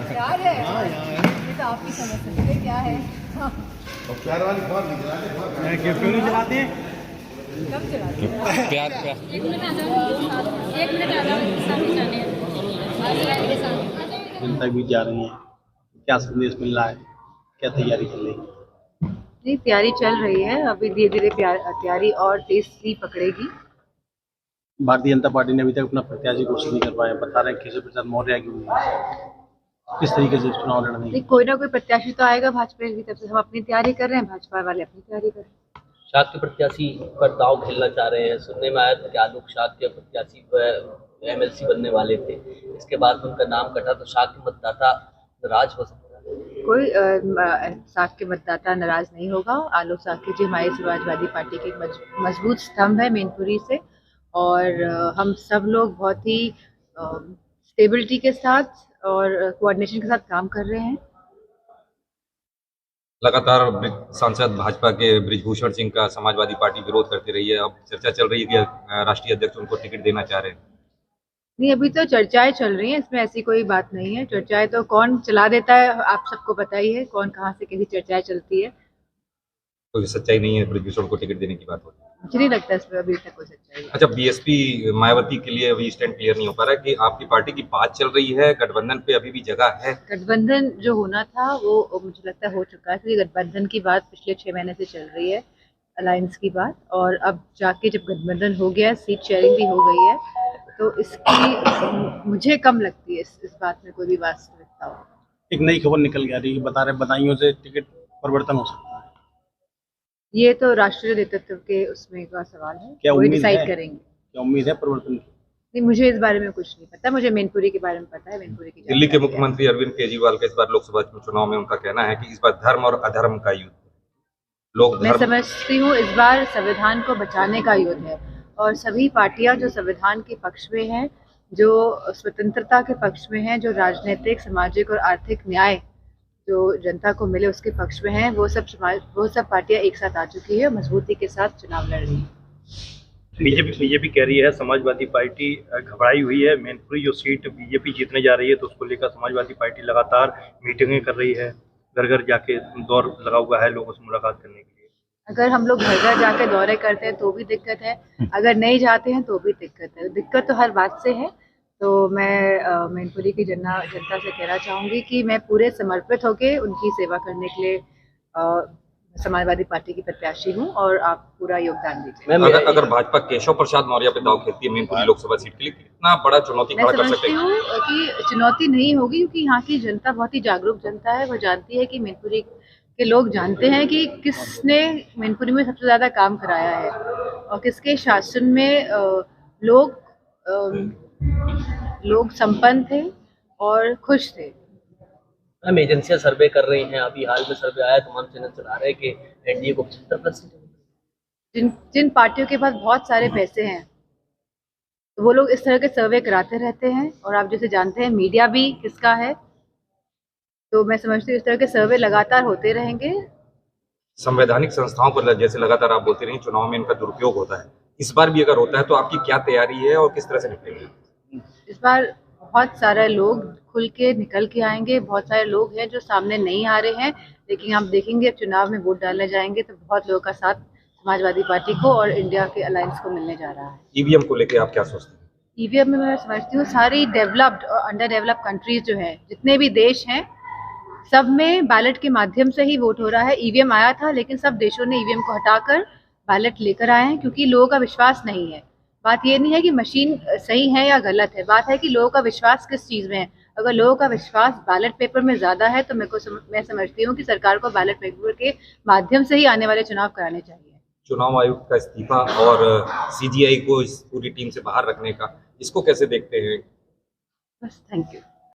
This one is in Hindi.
प्यार है। ये तो आप ही समझ सकते हैं क्या है। और प्यार वाली बहुत नहीं चलाते, क्यों नहीं चलाते हैं? कम चलाते हैं। प्यार एक मिनट आ जाओ, एक मिनट आ जाओ, सामने जाने हैं। जनता भी जा रही है, क्या संदेश मिल रहा है, क्या तैयारी चल रही है? नहीं, तैयारी चल रही है, अभी धीरे धीरे तैयारी और तेज सी पकड़ेगी। भारतीय जनता पार्टी ने अभी तक अपना प्रत्याशी घोषित नहीं कर पाया, बता रहे हैं केशव प्रसाद मौर्य की किस तरीके से चुनाव लड़ने की? कोई ना कोई प्रत्याशी तो आएगा भाजपा की तरफ से। हम अपनी तैयारी कर रहे हैं, भाजपा वाले अपनी तैयारी कर रहे हैं। शाद के प्रत्याशी पर दाव खेलना चाह रहे हैं। सुनने में आया था कि आलोक शाद के प्रत्याशी MLC बनने वाले थे, इसके बाद उनका नाम कटा तो शाद के मतदाता नाराज हो सकता है। कोई साग के मतदाता नाराज नहीं होगा। आलोक साग जी हमारी समाजवादी पार्टी के एक मजबूत स्तंभ है मैनपुरी से, और हम सब लोग बहुत ही स्टेबिलिटी के साथ और कोऑर्डिनेशन के साथ काम कर रहे हैं। लगातार सांसद भाजपा के बृजभूषण सिंह का समाजवादी पार्टी विरोध करती रही है। अब चर्चा चल रही है कि राष्ट्रीय अध्यक्ष उनको टिकट देना चाह रहे हैं। नहीं, अभी तो चर्चाएं चल रही हैं, इसमें ऐसी कोई बात नहीं है। चर्चाएं तो कौन चला देता है आप सबको पता ही है, कौन कहाँ से कैसी चर्चाएं चलती है। कोई सच्चाई नहीं है, बृजभूषण को टिकट देने की बात हो रही है। मुझे नहीं लगता इसमें अभी तक कोई सच्चाई है। अच्छा, BSP मायावती के लिए अभी स्टैंड क्लियर नहीं हो पा रहा है कि आपकी पार्टी की बात चल रही है, गठबंधन पे अभी भी जगह है? गठबंधन जो होना था वो मुझे लगता है हो चुका है, क्योंकि गठबंधन की बात पिछले 6 महीने से चल रही है, अलायंस की बात, और अब जाके जब गठबंधन हो गया है, सीट शेयरिंग भी हो गई है, तो इसकी मुझे कम लगती है इस बात में कोई भी वास्तविकता हो। एक नई खबर निकल के आ रही है, बता रहे बदायूं से टिकट परिवर्तन हो सकता है। ये तो राष्ट्रीय नेतृत्व के उसमें का सवाल है, क्या वही उम्मीद डिसाइड है? करेंगे। क्या उम्मीद है परिवर्तन की? नहीं, मुझे इस बारे में कुछ नहीं पता। मुझे मैनपुरी के बारे में पता है। मैनपुरी की दिल्ली के जानकारी है। मुख्यमंत्री अरविंद केजरीवाल का इस बार लोकसभा चुनाव में उनका कहना है कि इस बार धर्म और अधर्म का युद्ध है। लोग मैं समझती हूँ इस बार संविधान को बचाने का युद्ध है, और सभी पार्टियां जो संविधान के पक्ष में हैं, जो स्वतंत्रता के पक्ष में हैं, जो राजनीतिक, सामाजिक और आर्थिक न्याय जो जनता को मिले उसके पक्ष में हैं, वो सब पार्टियां एक साथ आ चुकी है, मजबूती के साथ चुनाव लड़ रही है। बीजेपी कह रही है समाजवादी पार्टी घबराई हुई है। मैनपुरी जो सीट बीजेपी जीतने जा रही है तो उसको लेकर समाजवादी पार्टी लगातार मीटिंगें कर रही है, घर घर जाके दौर लगा हुआ है लोगों से मुलाकात करने के लिए। अगर हम लोग घर घर जाके दौरे करते हैं तो भी दिक्कत है, अगर नहीं जाते हैं तो भी दिक्कत है। दिक्कत तो हर बात से है। तो मैं मैनपुरी की जनता से कहना चाहूँगी कि मैं पूरे समर्पित होकर उनकी सेवा करने के लिए समाजवादी पार्टी की प्रत्याशी हूँ, और आप पूरा योगदान दीजिए। अगर भाजपा केशव प्रसाद मौर्य पे दांव खेलती है मैनपुरी लोकसभा सीट के लिए, कितना बड़ा चुनौती खड़ा कर सकते मैं हैं? समझती हूँ कि चुनौती नहीं होगी, क्योंकि यहाँ की जनता बहुत ही जागरूक जनता है। वो जानती है कि मैनपुरी के लोग जानते हैं कि किसने मैनपुरी में सबसे ज्यादा काम कराया है, और किसके शासन में लोग संपन्न थे और खुश थे। हम एजेंसियां सर्वे कर रही हैं, अभी हाल में सर्वे आया, तमाम चैनल चला रहे हैं कि NDA को 75%। जिन पार्टियों के पास बहुत सारे पैसे हैं तो वो लोग इस तरह के सर्वे कराते रहते हैं, और आप जैसे जानते हैं मीडिया भी किसका है, तो मैं समझती हूँ इस तरह के सर्वे लगातार होते रहेंगे। संवैधानिक संस्थाओं पर जैसे लगातार आप बोलते रहे चुनाव में इनका दुरुपयोग होता है, इस बार भी अगर होता है तो आपकी क्या तैयारी है और किस तरह से निपटेंगे? इस बार बहुत सारे लोग खुल के निकल के आएंगे। बहुत सारे लोग हैं जो सामने नहीं आ रहे हैं, लेकिन आप देखेंगे चुनाव में वोट डालने जाएंगे तो बहुत लोगों का साथ समाजवादी पार्टी को और इंडिया के अलायंस को मिलने जा रहा है। EVM को लेकर आप क्या सोचते हैं? EVM में मैं समझती हूँ सारी डेवलप्ड और अंडर डेवलप्ड कंट्रीज जो है, जितने भी देश हैं, सब में बैलेट के माध्यम से ही वोट हो रहा है। EVM आया था, लेकिन सब देशों ने EVM को हटाकर बैलेट लेकर आए हैं, क्योंकि लोगों का विश्वास नहीं है। बात ये नहीं है कि मशीन सही है या गलत है, बात है कि लोगों का विश्वास किस चीज़ में है। अगर लोगों का विश्वास बैलेट पेपर में ज़्यादा है तो मैं समझती हूँ कि सरकार को बैलेट पेपर के माध्यम से ही आने वाले चुनाव कराने चाहिए। चुनाव आयोग का इस्तीफा और CGI को इस पूरी टीम से बाहर रखने का, इसको कैसे देखते हैं? बस, थैंक यू।